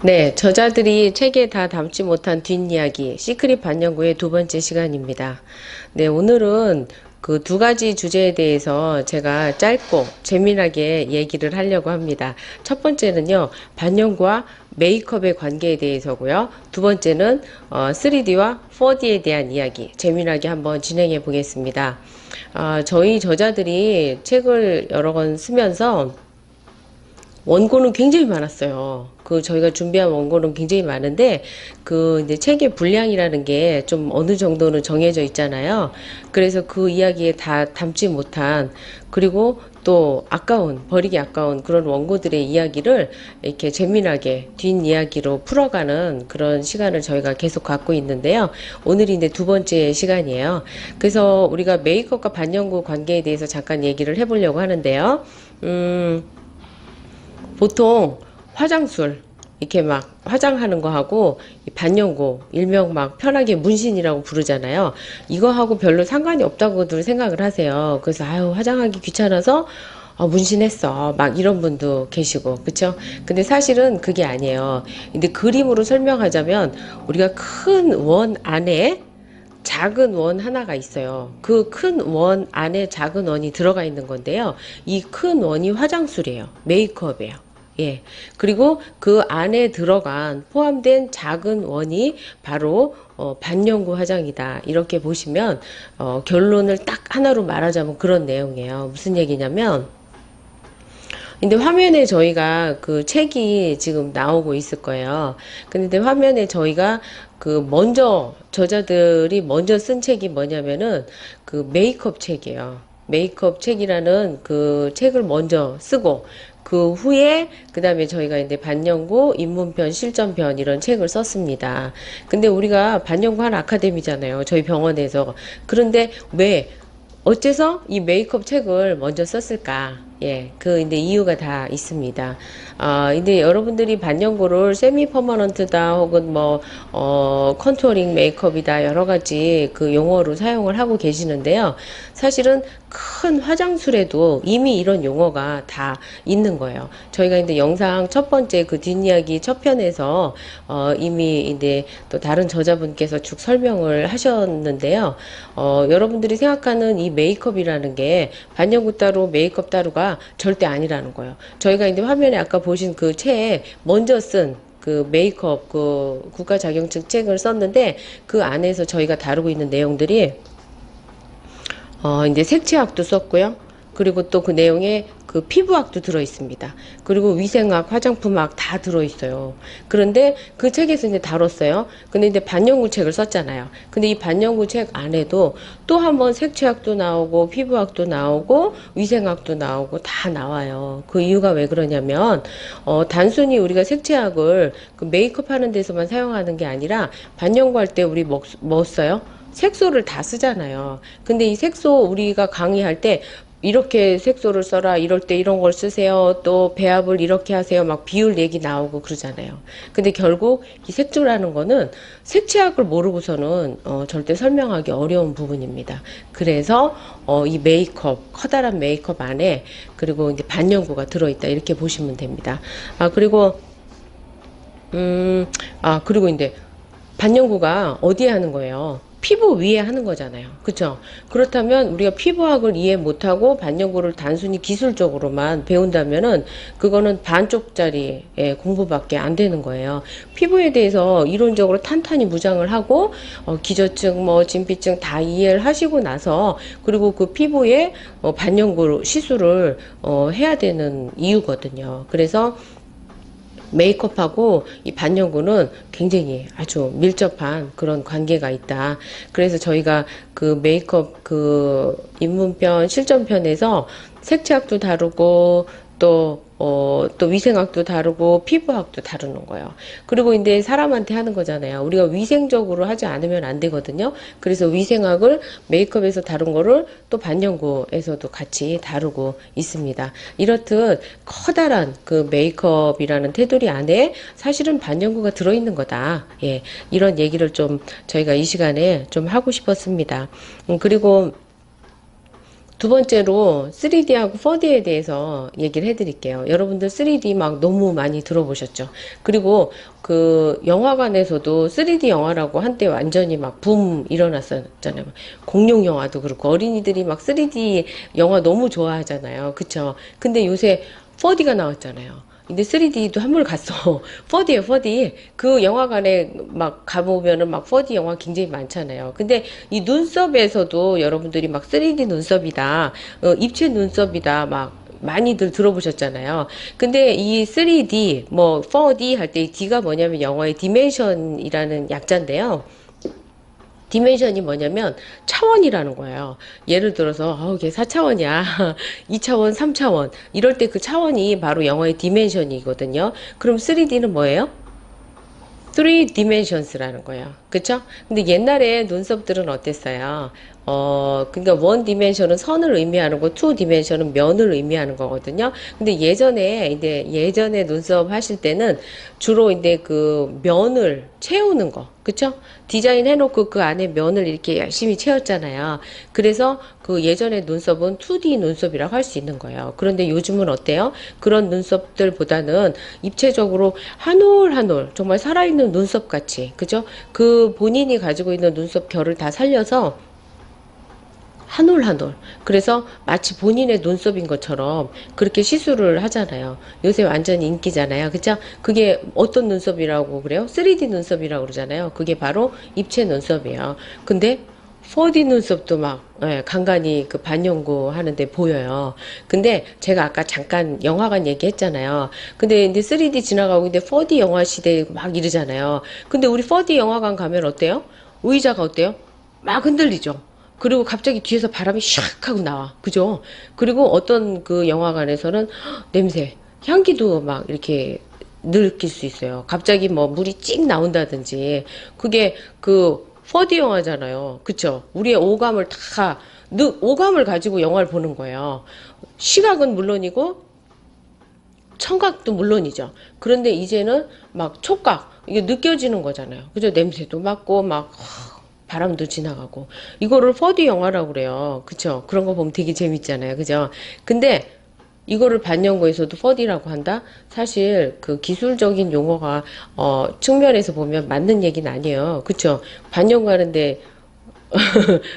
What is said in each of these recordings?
네, 저자들이 책에 다 담지 못한 뒷이야기, 시크릿 반영구의 두 번째 시간입니다. 네, 오늘은 그 두 가지 주제에 대해서 제가 짧고 재미나게 얘기를 하려고 합니다. 첫 번째는요, 반영구와 메이크업의 관계에 대해서고요. 두 번째는 3D와 4D에 대한 이야기, 재미나게 한번 진행해 보겠습니다. 저희 저자들이 책을 여러 권 쓰면서 원고는 굉장히 많았어요. 저희가 준비한 원고는 굉장히 많은데, 이제 책의 분량이라는 게 좀 어느 정도는 정해져 있잖아요. 그래서 그 이야기에 다 담지 못한, 그리고 또 버리기 아까운 그런 원고들의 이야기를 이렇게 재미나게 뒷이야기로 풀어가는 그런 시간을 저희가 계속 갖고 있는데요. 오늘이 이제 두 번째 시간이에요. 그래서 우리가 메이크업과 반영구 관계에 대해서 잠깐 얘기를 해보려고 하는데요. 보통 화장술 이렇게 막 화장하는 거 하고 반영구 일명 막 편하게 문신이라고 부르잖아요. 이거하고 별로 상관이 없다고들 생각을 하세요. 그래서 아유 화장하기 귀찮아서 문신했어 막 이런 분도 계시고 그쵸? 근데 사실은 그게 아니에요. 근데 그림으로 설명하자면 우리가 큰 원 안에 작은 원 하나가 있어요. 그 큰 원 안에 작은 원이 들어가 있는 건데요. 이 큰 원이 화장술이에요. 메이크업이에요. 예. 그리고 그 안에 포함된 작은 원이 바로 반영구 화장이다. 이렇게 보시면 결론을 딱 하나로 말하자면 그런 내용이에요. 무슨 얘기냐면 근데 화면에 저희가 그 책이 지금 나오고 있을 거예요. 근데 화면에 저희가 저자들이 먼저 쓴 책이 뭐냐면은 그 메이크업 책이에요. 메이크업 책이라는 그 책을 먼저 쓰고 그 후에 그 다음에 저희가 이제 반영구 입문편 실전편 이런 책을 썼습니다. 근데 우리가 반영구 한 아카데미잖아요. 저희 병원에서. 그런데 왜 어째서 이 메이크업 책을 먼저 썼을까? 예, 이제 이유가 다 있습니다. 근데 여러분들이 반영구를 세미 퍼머넌트다 혹은 컨투어링 메이크업이다 여러 가지 그 용어로 사용을 하고 계시는데요. 사실은 큰 화장술에도 이미 이런 용어가 다 있는 거예요. 저희가 이제 영상 첫 번째 그 뒷이야기 첫 편에서 이미 이제 또 다른 저자분께서 쭉 설명을 하셨는데요. 여러분들이 생각하는 이 메이크업이라는 게 반영구 따로 메이크업 따로가 절대 아니라는 거예요. 저희가 이제 화면에 아까 보신 그 책 먼저 쓴 그 메이크업 그 국가 자격증 책을 썼는데 그 안에서 저희가 다루고 있는 내용들이 이제 색채학도 썼고요. 그리고 또 그 내용에 그 피부학도 들어 있습니다. 그리고 위생학, 화장품학 다 들어 있어요. 그런데 그 책에서 이제 다뤘어요. 근데 이제 반영구 책을 썼잖아요. 근데 이 반영구 책 안에도 또 한 번 색채학도 나오고 피부학도 나오고 위생학도 나오고 다 나와요. 그 이유가 왜 그러냐면 단순히 우리가 색채학을 그 메이크업 하는 데서만 사용하는 게 아니라 반영구 할 때 우리 뭐 써요? 색소를 다 쓰잖아요. 근데 이 색소 우리가 강의할 때 이렇게 색소를 써라, 이럴 때 이런 걸 쓰세요, 또 배합을 이렇게 하세요, 막 비율 얘기 나오고 그러잖아요. 근데 결국 이 색조라는 거는 색채학을 모르고서는 절대 설명하기 어려운 부분입니다. 그래서 이 메이크업, 커다란 메이크업 안에 그리고 이제 반영구가 들어있다 이렇게 보시면 됩니다. 그리고 이제 반영구가 어디에 하는 거예요? 피부 위에 하는 거잖아요. 그쵸? 그렇다면 우리가 피부학을 이해 못하고 반영구를 단순히 기술적으로만 배운다면은 그거는 반쪽짜리 공부밖에 안 되는 거예요. 피부에 대해서 이론적으로 탄탄히 무장을 하고 기저증, 진피증 다 이해를 하시고 나서 그리고 그 피부에 반영구 시술을 해야 되는 이유거든요. 그래서 메이크업하고 이 반영구는 굉장히 아주 밀접한 그런 관계가 있다. 그래서 저희가 그 메이크업 그 입문편 실전편에서 색채학도 다루고 또 위생학도 다루고 피부학도 다루는 거예요. 그리고 이제 사람한테 하는 거잖아요. 우리가 위생적으로 하지 않으면 안 되거든요. 그래서 위생학을 메이크업에서 다룬 거를 또 반영구에서도 같이 다루고 있습니다. 이렇듯 커다란 그 메이크업이라는 테두리 안에 사실은 반영구가 들어있는 거다. 예, 이런 얘기를 좀 저희가 이 시간에 좀 하고 싶었습니다. 그리고 두 번째로 3D하고 4D에 대해서 얘기를 해드릴게요. 여러분들 3D 막 너무 많이 들어보셨죠? 그리고 그 영화관에서도 3D 영화라고 한때 완전히 막 붐 일어났었잖아요. 공룡 영화도 그렇고 어린이들이 막 3D 영화 너무 좋아하잖아요. 그쵸? 근데 요새 4D가 나왔잖아요. 근데 3D도 한물 갔어. 4D예요, 4D. 그 영화관에 막 가보면은 막 4D 영화 굉장히 많잖아요. 근데 이 눈썹에서도 여러분들이 막 3D 눈썹이다, 입체 눈썹이다, 막 많이들 들어보셨잖아요. 근데 이 3D, 뭐 4D 할 때 이 D가 뭐냐면 영어의 디멘션이라는 약자인데요. 디멘션이 뭐냐면 차원이라는 거예요. 예를 들어서 이게 4차원이야. 2차원, 3차원. 이럴 때 그 차원이 바로 영어의 디멘션이거든요. 그럼 3D는 뭐예요? Three Dimensions라는 거예요. 그쵸? 근데 옛날에 눈썹들은 어땠어요? 그러니까 원 디멘션은 선을 의미하는 거, 투 디멘션은 면을 의미하는 거거든요. 근데 예전에 눈썹 하실 때는 주로 이제 그 면을 채우는 거, 그쵸? 디자인 해놓고 그 안에 면을 이렇게 열심히 채웠잖아요. 그래서 그 예전에 눈썹은 2D 눈썹이라고 할 수 있는 거예요. 그런데 요즘은 어때요? 그런 눈썹들보다는 입체적으로 한 올 한 올 정말 살아있는 눈썹 같이, 그죠? 그 본인이 가지고 있는 눈썹 결을 다 살려서 한 올 한 올. 그래서 마치 본인의 눈썹인 것처럼 그렇게 시술을 하잖아요. 요새 완전 인기잖아요. 그죠? 그게 어떤 눈썹이라고 그래요? 3D 눈썹이라고 그러잖아요. 그게 바로 입체 눈썹이에요. 근데 4D 눈썹도 막 간간히 그 반영구 하는데 보여요. 근데 제가 아까 잠깐 영화관 얘기했잖아요. 근데 이제 3D 지나가고 근데 4D 영화 시대 막 이러잖아요. 근데 우리 4D 영화관 가면 어때요? 의자가 어때요? 막 흔들리죠. 그리고 갑자기 뒤에서 바람이 샥 하고 나와. 그죠? 그리고 어떤 그 영화관에서는 냄새, 향기도 막 이렇게 느낄 수 있어요. 갑자기 뭐 물이 찍 나온다든지. 그게 그 4D 영화잖아요. 그쵸? 우리의 오감을 다, 오감을 가지고 영화를 보는 거예요. 시각은 물론이고, 청각도 물론이죠. 그런데 이제는 막 촉각, 이게 느껴지는 거잖아요. 그죠? 냄새도 맡고, 막, 바람도 지나가고. 이거를 4D 영화라고 그래요. 그쵸? 그런 거 보면 되게 재밌잖아요. 그죠? 근데 이거를 반영구에서도 4D라고 한다? 사실 그 기술적인 용어가 측면에서 보면 맞는 얘기는 아니에요. 그쵸? 반영구 하는데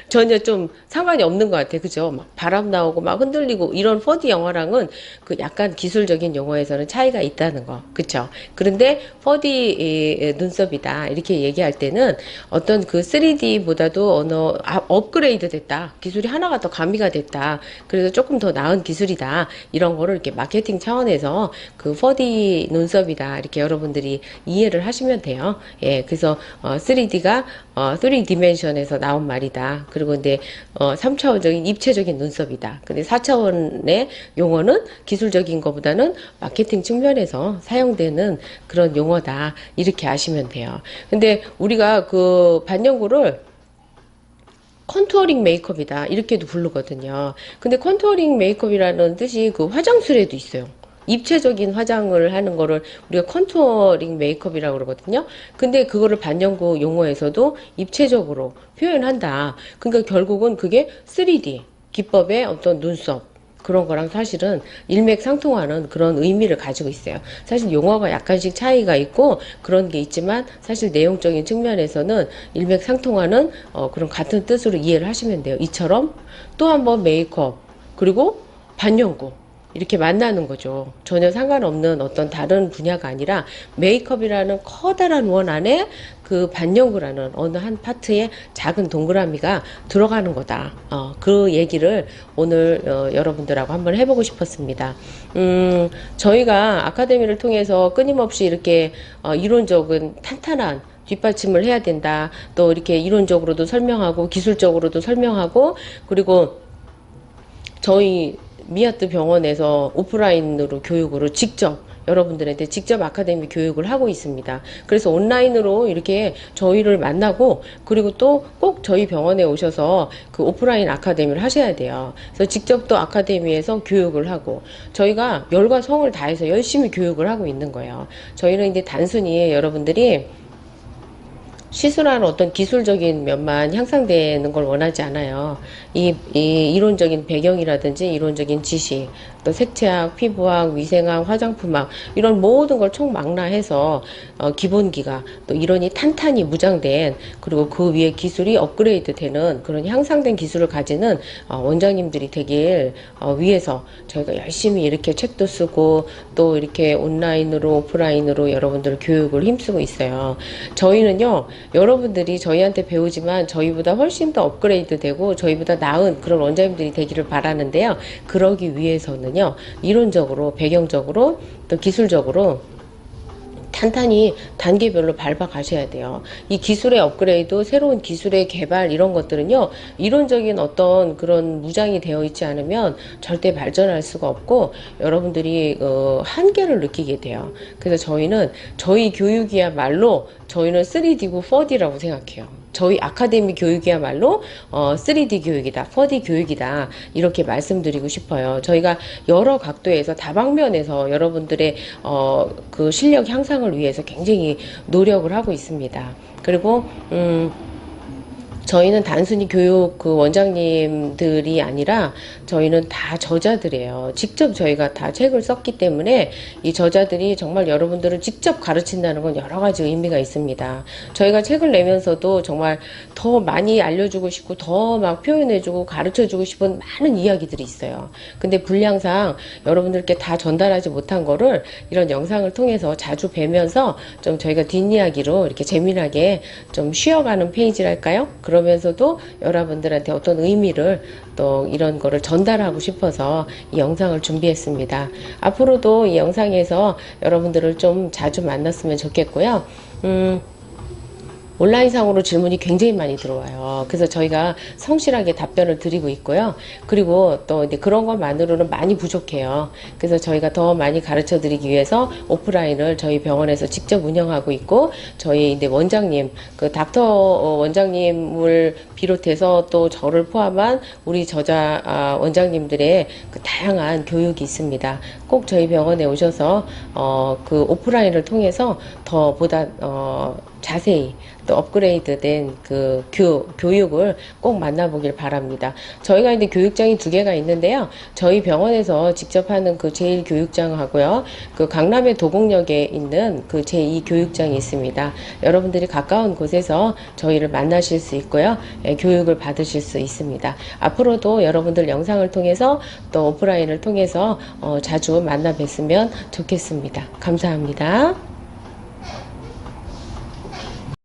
전혀 좀 상관이 없는 것 같아요. 그죠? 막 바람 나오고 막 흔들리고 이런 4D 영화랑은 그 약간 기술적인 용어에서는 차이가 있다는 거. 그쵸? 그런데 4D 눈썹이다. 이렇게 얘기할 때는 어떤 그 3D보다도 업그레이드 됐다. 기술이 하나가 더 가미가 됐다. 그래서 조금 더 나은 기술이다. 이런 거를 이렇게 마케팅 차원에서 그 4D 눈썹이다. 이렇게 여러분들이 이해를 하시면 돼요. 예, 그래서 3D가 3디멘션에서 나온 말이다. 그리고 이제 3차원적인 입체적인 눈썹이다. 근데 4차원의 용어는 기술적인 것보다는 마케팅 측면에서 사용되는 그런 용어다. 이렇게 아시면 돼요. 근데 우리가 그 반영구를 컨투어링 메이크업이다. 이렇게도 부르거든요. 근데 컨투어링 메이크업이라는 뜻이 그 화장술에도 있어요. 입체적인 화장을 하는 거를 우리가 컨투어링 메이크업이라고 그러거든요. 근데 그거를 반영구 용어에서도 입체적으로 표현한다. 그러니까 결국은 그게 3D 기법의 어떤 눈썹 그런 거랑 사실은 일맥상통하는 그런 의미를 가지고 있어요. 사실 용어가 약간씩 차이가 있고 그런 게 있지만 사실 내용적인 측면에서는 일맥상통하는 그런 같은 뜻으로 이해를 하시면 돼요. 이처럼 또 한 번 메이크업 그리고 반영구 이렇게 만나는 거죠. 전혀 상관없는 어떤 다른 분야가 아니라 메이크업이라는 커다란 원 안에 그 반영구라는 어느 한 파트에 작은 동그라미가 들어가는 거다. 그 얘기를 오늘 여러분들하고 한번 해보고 싶었습니다. 저희가 아카데미를 통해서 끊임없이 이렇게 이론적인 탄탄한 뒷받침을 해야 된다. 또 이렇게 이론적으로도 설명하고 기술적으로도 설명하고 그리고 저희 미아트 병원에서 오프라인으로 교육으로 직접 여러분들한테 직접 아카데미 교육을 하고 있습니다. 그래서 온라인으로 이렇게 저희를 만나고 그리고 또 꼭 저희 병원에 오셔서 그 오프라인 아카데미를 하셔야 돼요. 그래서 직접 또 아카데미에서 교육을 하고 저희가 열과 성을 다해서 열심히 교육을 하고 있는 거예요. 저희는 이제 단순히 여러분들이 시술하는 어떤 기술적인 면만 향상되는 걸 원하지 않아요. 이 이론적인 배경이라든지 이론적인 지식, 또 색채학, 피부학, 위생학, 화장품학 이런 모든 걸 총망라해서 기본기가 또 이론이 탄탄히 무장된 그리고 그 위에 기술이 업그레이드 되는 그런 향상된 기술을 가지는 원장님들이 되길 위해서 저희가 열심히 이렇게 책도 쓰고 또 이렇게 온라인으로 오프라인으로 여러분들 교육을 힘쓰고 있어요. 저희는요, 여러분들이 저희한테 배우지만 저희보다 훨씬 더 업그레이드 되고 저희보다 나은 그런 원장님들이 되기를 바라는데요. 그러기 위해서는요, 이론적으로, 배경적으로, 또 기술적으로 탄탄히 단계별로 밟아 가셔야 돼요. 이 기술의 업그레이드, 새로운 기술의 개발 이런 것들은요, 이론적인 어떤 그런 무장이 되어 있지 않으면 절대 발전할 수가 없고 여러분들이 한계를 느끼게 돼요. 그래서 저희 교육이야말로 저희는 3D고 4D라고 생각해요. 저희 아카데미 교육이야말로 3D 교육이다, 4D 교육이다 이렇게 말씀드리고 싶어요. 저희가 여러 각도에서 다방면에서 여러분들의 그 실력 향상을 위해서 굉장히 노력을 하고 있습니다. 그리고 저희는 단순히 교육 그 원장님들이 아니라 저희는 다 저자들이에요. 직접 저희가 다 책을 썼기 때문에 이 저자들이 정말 여러분들을 직접 가르친다는 건 여러 가지 의미가 있습니다. 저희가 책을 내면서도 정말 더 많이 알려주고 싶고 더 막 표현해주고 가르쳐주고 싶은 많은 이야기들이 있어요. 근데 분량상 여러분들께 다 전달하지 못한 거를 이런 영상을 통해서 자주 뵈면서 좀 저희가 뒷이야기로 이렇게 재미나게 좀 쉬어가는 페이지랄까요? 그러면서도 여러분들한테 어떤 의미를 또 이런 거를 전달하고 싶어서 이 영상을 준비했습니다. 앞으로도 이 영상에서 여러분들을 좀 자주 만났으면 좋겠고요. 온라인상으로 질문이 굉장히 많이 들어와요. 그래서 저희가 성실하게 답변을 드리고 있고요. 그리고 또 이제 그런 것만으로는 많이 부족해요. 그래서 저희가 더 많이 가르쳐 드리기 위해서 오프라인을 저희 병원에서 직접 운영하고 있고, 저희 이제 원장님, 그 닥터 원장님을 비롯해서 또 저를 포함한 우리 저자 원장님들의 그 다양한 교육이 있습니다. 꼭 저희 병원에 오셔서 그 오프라인을 통해서 더 보다 자세히 또 업그레이드된 그 교육을 꼭 만나보길 바랍니다. 저희가 이제 교육장이 2개가 있는데요. 저희 병원에서 직접 하는 그 제1교육장하고요. 그 강남의 도곡역에 있는 그 제2교육장이 있습니다. 여러분들이 가까운 곳에서 저희를 만나실 수 있고요. 교육을 받으실 수 있습니다. 앞으로도 여러분들 영상을 통해서 또 오프라인을 통해서 자주 만나 뵀으면 좋겠습니다. 감사합니다.